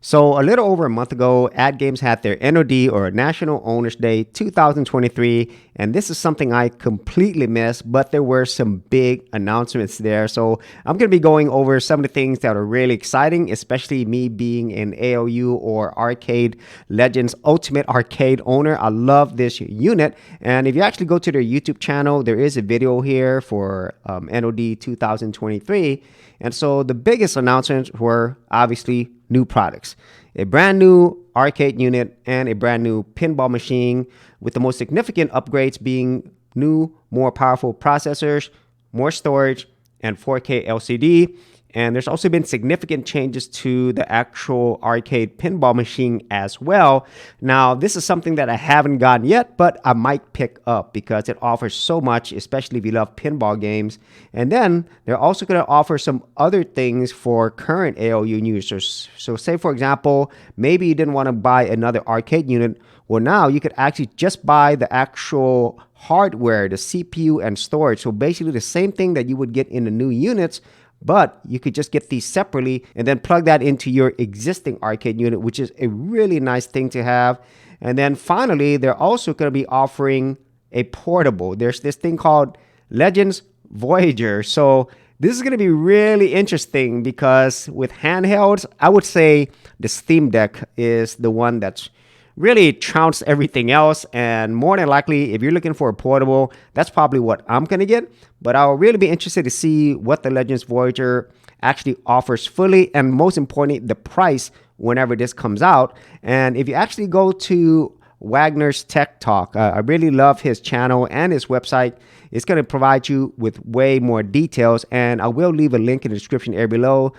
So a little over a month ago, AtGames had their NOD or National Owners Day 2023, and this is something I completely missed, but there were some big announcements there. So I'm going to be going over some of the things that are really exciting, especially me being an ALU or Arcade Legends Ultimate Arcade owner. I love this unit, and if you actually go to their YouTube channel, there is a video here for NOD 2023. And so the biggest announcements were obviously new products, a brand new arcade unit and a brand new pinball machine, with the most significant upgrades being new, more powerful processors, more storage, and 4K LCD. And there's also been significant changes to the actual arcade pinball machine as well. Now, this is something that I haven't gotten yet, but I might pick up because it offers so much, especially if you love pinball games. And then they're also going to offer some other things for current ALU users. So say, for example, maybe you didn't want to buy another arcade unit. Well, now you could actually just buy the actual hardware, the CPU and storage. So basically the same thing that you would get in the new units, but you could just get these separately and then plug that into your existing arcade unit, which is a really nice thing to have. And then finally, they're also going to be offering a portable. There's this thing called Legends Voyager. So this is going to be really interesting because with handhelds, I would say the Steam Deck is the one that's really trounced everything else, and more than likely, if you're looking for a portable, that's probably what I'm gonna get. But I'll really be interested to see what the Legends Voyager actually offers fully, and most importantly, the price whenever this comes out. And if you actually go to Wagner's Tech Talk, I really love his channel and his website. It's going to provide you with way more details, and I will leave a link in the description area below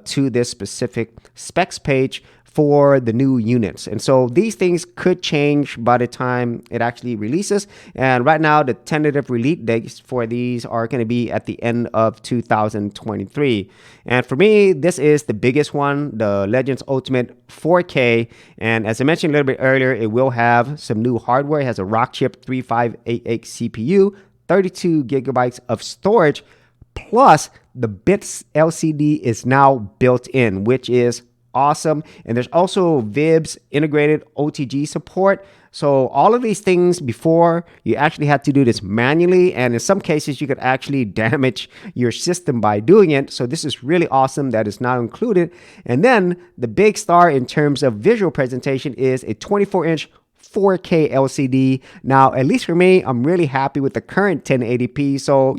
to this specific specs page for the new units. And so these things could change by the time it actually releases. And right now, the tentative release dates for these are going to be at the end of 2023. And for me, this is the biggest one, the Legends Ultimate 4K. And as I mentioned a little bit earlier, it will have some new hardware. It has a Rockchip 3588 CPU, 32 gigabytes of storage, plus the bits LCD is now built in, which is awesome. And there's also VIBs integrated OTG support. So all of these things, before you actually had to do this manually, and in some cases you could actually damage your system by doing it. So this is really awesome that is not included. And then the big star in terms of visual presentation is a 24-inch 4K LCD. Now, at least for me, I'm really happy with the current 1080p. So,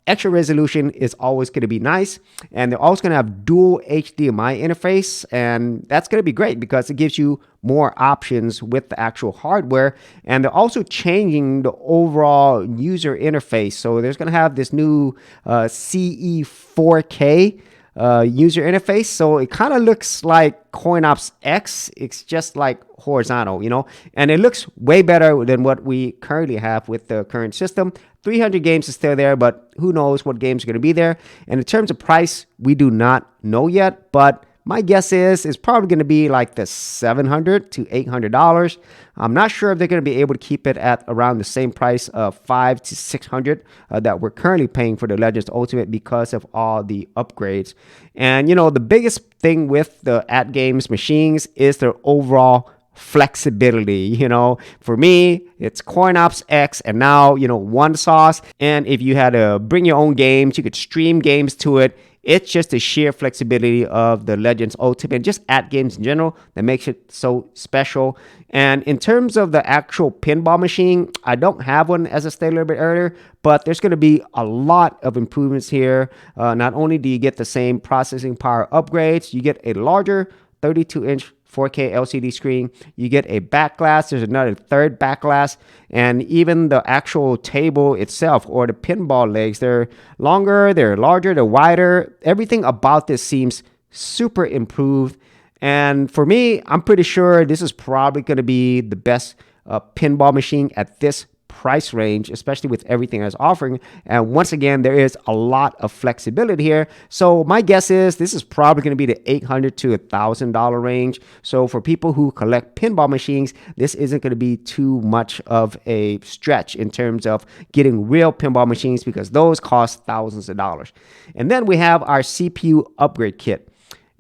extra resolution is always going to be nice. And they're also going to have dual HDMI interface. And that's going to be great because it gives you more options with the actual hardware. And they're also changing the overall user interface. So there's going to have this new CE 4K user interface. So it kind of looks like CoinOps X. It's just like horizontal, and it looks way better than what we currently have with the current system. 300 games is still there, but who knows what games are going to be there. And in terms of price, we do not know yet, but my guess is it's probably going to be like the $700 to $800. I'm not sure if they're going to be able to keep it at around the same price of $500 to $600 that we're currently paying for the Legends Ultimate because of all the upgrades. And the biggest thing with the AtGames machines is their overall flexibility. For me, it's CoinOps X and now one sauce. And if you had to bring your own games, you could stream games to it. It's just the sheer flexibility of the Legends Ultimate, just AtGames in general, that makes it so special. And in terms of the actual pinball machine, I don't have one, as I stated a little bit earlier, but there's going to be a lot of improvements here. Not only do you get the same processing power upgrades, you get a larger 32-inch 4K LCD screen. You get a back glass. There's another third back glass. And even the actual table itself, or the pinball legs, they're longer, they're larger, they're wider. Everything about this seems super improved. And for me, I'm pretty sure this is probably going to be the best pinball machine at this price range, especially with everything it's offering. And once again, there is a lot of flexibility here. So my guess is this is probably going to be the $800 to $1,000 range. So for people who collect pinball machines, this isn't going to be too much of a stretch in terms of getting real pinball machines, because those cost thousands of dollars. And then we have our CPU upgrade kit.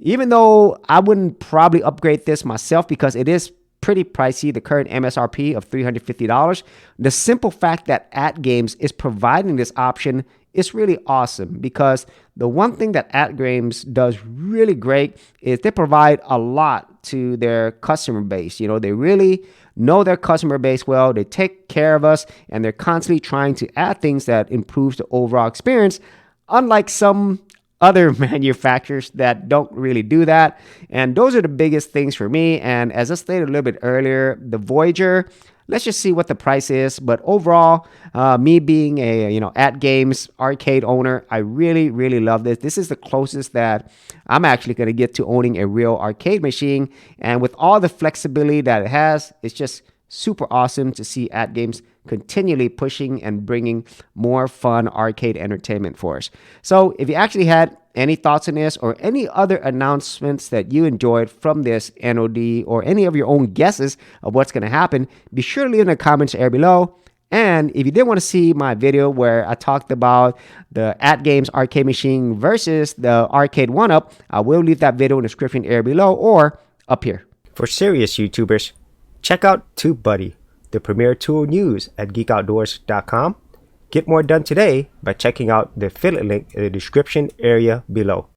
Even though I wouldn't probably upgrade this myself because it is pretty pricey, the current MSRP of $350, the simple fact that AtGames is providing this option is really awesome, because the one thing that AtGames does really great is they provide a lot to their customer base. You know, they really know their customer base well, they take care of us, and they're constantly trying to add things that improves the overall experience, unlike some other manufacturers that don't really do that. And those are the biggest things for me. And as I stated a little bit earlier, the Voyager, let's just see what the price is. But overall, me being a AtGames arcade owner, I really love this. This is the closest that I'm actually going to get to owning a real arcade machine. And with all the flexibility that it has, it's just super awesome to see AtGames continually pushing and bringing more fun arcade entertainment for us. So if you actually had any thoughts on this or any other announcements that you enjoyed from this NOD, or any of your own guesses of what's going to happen, be sure to leave in the comments area below. And if you did want to see my video where I talked about the AtGames arcade machine versus the Arcade 1-Up, I will leave that video in the description area below or up here. For serious YouTubers, check out TubeBuddy, the premier tool news at geekoutdoors.com. Get more done today by checking out the affiliate link in the description area below.